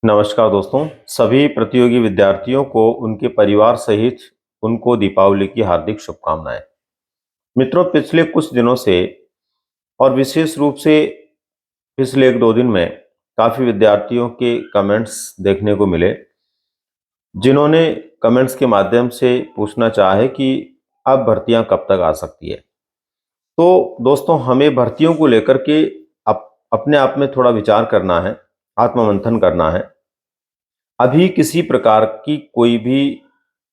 नमस्कार दोस्तों, सभी प्रतियोगी विद्यार्थियों को उनके परिवार सहित उनको दीपावली की हार्दिक शुभकामनाएं। मित्रों, पिछले कुछ दिनों से और विशेष रूप से पिछले 1-2 दिन में काफ़ी विद्यार्थियों के कमेंट्स देखने को मिले, जिन्होंने कमेंट्स के माध्यम से पूछना चाहा है कि अब भर्तियां कब तक आ सकती है। तो दोस्तों, हमें भर्तियों को लेकर के अपने आप में थोड़ा विचार करना है, आत्ममंथन करना है। अभी किसी प्रकार की कोई भी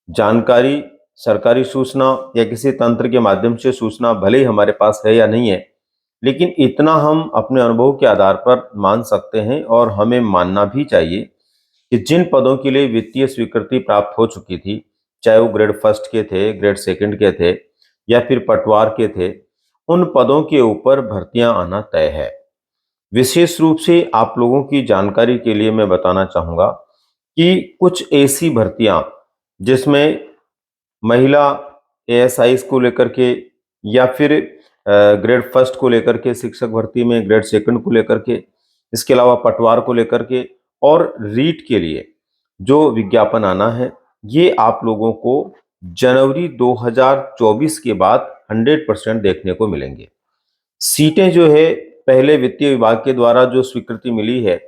जानकारी, सरकारी सूचना या किसी तंत्र के माध्यम से सूचना भले ही हमारे पास है या नहीं है, लेकिन इतना हम अपने अनुभव के आधार पर मान सकते हैं और हमें मानना भी चाहिए कि जिन पदों के लिए वित्तीय स्वीकृति प्राप्त हो चुकी थी, चाहे वो ग्रेड फर्स्ट के थे, ग्रेड सेकंड के थे या फिर पटवार के थे, उन पदों के ऊपर भर्तियां आना तय है। विशेष रूप से आप लोगों की जानकारी के लिए मैं बताना चाहूंगा कि कुछ ऐसी भर्तियां जिसमें महिला एएसआईज को लेकर के या फिर ग्रेड फर्स्ट को लेकर के, शिक्षक भर्ती में ग्रेड सेकंड को लेकर के, इसके अलावा पटवार को लेकर के और रीट के लिए जो विज्ञापन आना है, ये आप लोगों को जनवरी 2024 के बाद 100% देखने को मिलेंगे। सीटें जो है, पहले वित्तीय विभाग के द्वारा जो स्वीकृति मिली है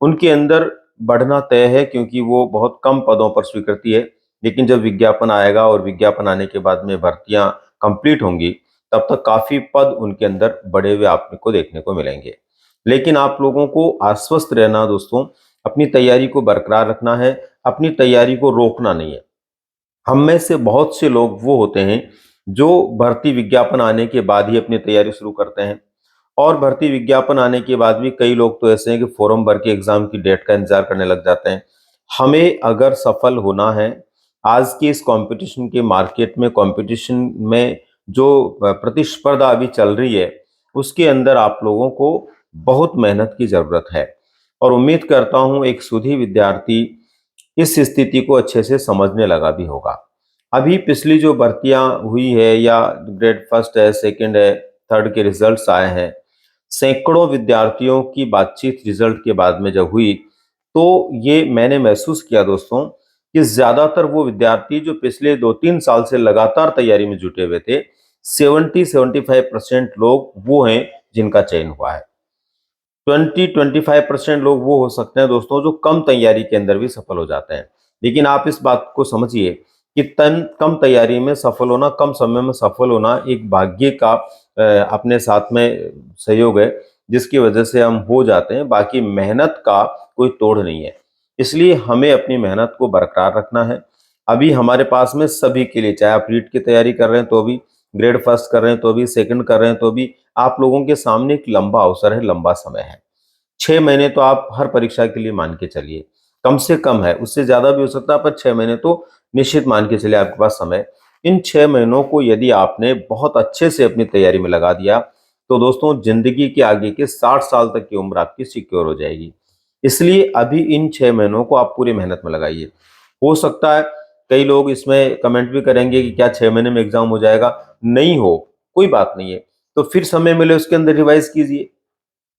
उनके अंदर बढ़ना तय है, क्योंकि वो बहुत कम पदों पर स्वीकृति है। लेकिन जब विज्ञापन आएगा और विज्ञापन आने के बाद में भर्तियां कंप्लीट होंगी, तब तक काफी पद उनके अंदर बढ़े हुए आपको देखने को मिलेंगे। लेकिन आप लोगों को आश्वस्त रहना दोस्तों, अपनी तैयारी को बरकरार रखना है, अपनी तैयारी को रोकना नहीं है। हम में से बहुत से लोग वो होते हैं जो भर्ती विज्ञापन आने के बाद ही अपनी तैयारी शुरू करते हैं, और भर्ती विज्ञापन आने के बाद भी कई लोग तो ऐसे हैं कि फॉर्म भर के एग्जाम की डेट का इंतजार करने लग जाते हैं। हमें अगर सफल होना है आज के इस कंपटीशन के मार्केट में, कंपटीशन में जो प्रतिस्पर्धा अभी चल रही है, उसके अंदर आप लोगों को बहुत मेहनत की जरूरत है। और उम्मीद करता हूं एक सुधी विद्यार्थी इस स्थिति को अच्छे से समझने लगा भी होगा। अभी पिछली जो भर्तियां हुई है या ग्रेड फर्स्ट है, सेकंड है, थर्ड के रिजल्ट्स आए हैं, सैकड़ों विद्यार्थियों की बातचीत रिजल्ट के बाद में जब हुई, तो ये मैंने महसूस किया दोस्तों कि ज्यादातर वो विद्यार्थी जो पिछले 2-3 साल से लगातार तैयारी में जुटे हुए थे, 70-75% लोग वो हैं जिनका चयन हुआ है। 20-25% लोग वो हो सकते हैं दोस्तों जो कम तैयारी के अंदर भी सफल हो जाते हैं। लेकिन आप इस बात को समझिए कि कम तैयारी में सफल होना, कम समय में सफल होना एक भाग्य का अपने साथ में सहयोग है, जिसकी वजह से हम हो जाते हैं। बाकी मेहनत का कोई तोड़ नहीं है। इसलिए हमें अपनी मेहनत को बरकरार रखना है। अभी हमारे पास में सभी के लिए, चाहे आप रीट की तैयारी कर रहे हैं तो भी, ग्रेड फर्स्ट कर रहे हैं तो भी, सेकंड कर रहे हैं तो भी, आप लोगों के सामने एक लंबा अवसर है, लंबा समय है। 6 महीने तो आप हर परीक्षा के लिए मान के चलिए, कम से कम है, उससे ज्यादा भी हो सकता है, पर 6 महीने तो निश्चित मान के चलिए आपके पास समय। इन 6 महीनों को यदि आपने बहुत अच्छे से अपनी तैयारी में लगा दिया, तो दोस्तों जिंदगी के आगे के 60 साल तक की उम्र आपकी सिक्योर हो जाएगी। इसलिए अभी इन 6 महीनों को आप पूरी मेहनत में लगाइए। हो सकता है कई लोग इसमें कमेंट भी करेंगे कि क्या 6 महीने में एग्जाम हो जाएगा? नहीं हो, कोई बात नहीं है, तो फिर समय मिले उसके अंदर रिवाइज कीजिए।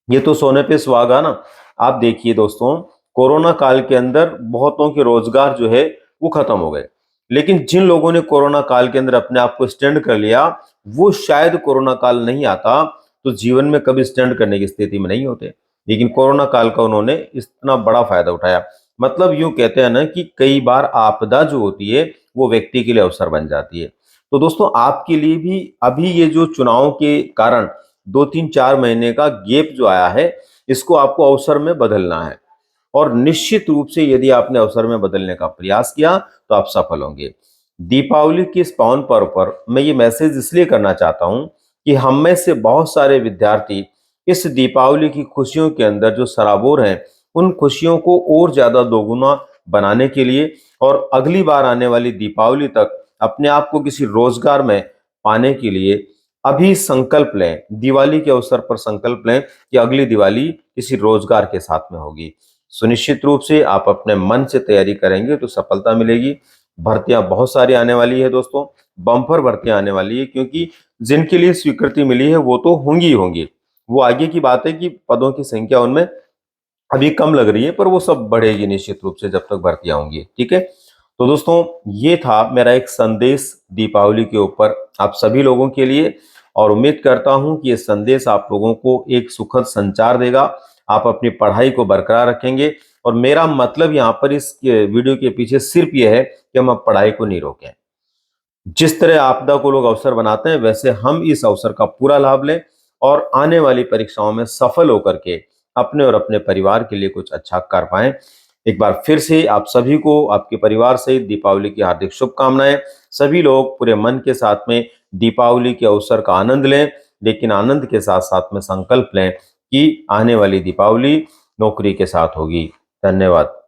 ये तो सोने पे सुहागा ना। आप देखिए दोस्तों, कोरोना काल के अंदर बहुतों के रोजगार जो है वो खत्म हो गए, लेकिन जिन लोगों ने कोरोना काल के अंदर अपने आप को स्टैंड कर लिया, वो शायद कोरोना काल नहीं आता तो जीवन में कभी स्टैंड करने की स्थिति में नहीं होते। लेकिन कोरोना काल का उन्होंने इतना बड़ा फायदा उठाया। मतलब यूं कहते हैं ना कि कई बार आपदा जो होती है वो व्यक्ति के लिए अवसर बन जाती है। तो दोस्तों, आपके लिए भी अभी ये जो चुनाव के कारण 2-3-4 महीने का गैप जो आया है, इसको आपको अवसर में बदलना है। और निश्चित रूप से यदि आपने अवसर में बदलने का प्रयास किया तो आप सफल होंगे। दीपावली के इस पावन पर्व पर मैं ये मैसेज इसलिए करना चाहता हूं कि हम में से बहुत सारे विद्यार्थी इस दीपावली की खुशियों के अंदर जो सराबोर हैं, उन खुशियों को और ज्यादा दोगुना बनाने के लिए और अगली बार आने वाली दीपावली तक अपने आप को किसी रोजगार में पाने के लिए अभी संकल्प लें। दिवाली के अवसर पर संकल्प लें कि अगली दिवाली किसी रोजगार के साथ में होगी। सुनिश्चित रूप से आप अपने मन से तैयारी करेंगे तो सफलता मिलेगी। भर्तियां बहुत सारी आने वाली है दोस्तों, बम्पर भर्तियां आने वाली है, क्योंकि जिनके लिए स्वीकृति मिली है वो तो होंगी ही होंगी। वो आगे की बात है कि पदों की संख्या उनमें अभी कम लग रही है, पर वो सब बढ़ेगी निश्चित रूप से जब तक भर्तियां होंगी। ठीक है, तो दोस्तों ये था मेरा एक संदेश दीपावली के ऊपर आप सभी लोगों के लिए, और उम्मीद करता हूं कि ये संदेश आप लोगों को एक सुखद संचार देगा, आप अपनी पढ़ाई को बरकरार रखेंगे। और मेरा मतलब यहाँ पर इस वीडियो के पीछे सिर्फ ये है कि हम अब पढ़ाई को नहीं रोकें। जिस तरह आपदा को लोग अवसर बनाते हैं, वैसे हम इस अवसर का पूरा लाभ लें और आने वाली परीक्षाओं में सफल होकर के अपने और अपने परिवार के लिए कुछ अच्छा कर पाएं। एक बार फिर से आप सभी को आपके परिवार सहित दीपावली की हार्दिक शुभकामनाएं। सभी लोग पूरे मन के साथ में दीपावली के अवसर का आनंद लें, लेकिन आनंद के साथ साथ में संकल्प लें कि आने वाली दीपावली नौकरी के साथ होगी। धन्यवाद।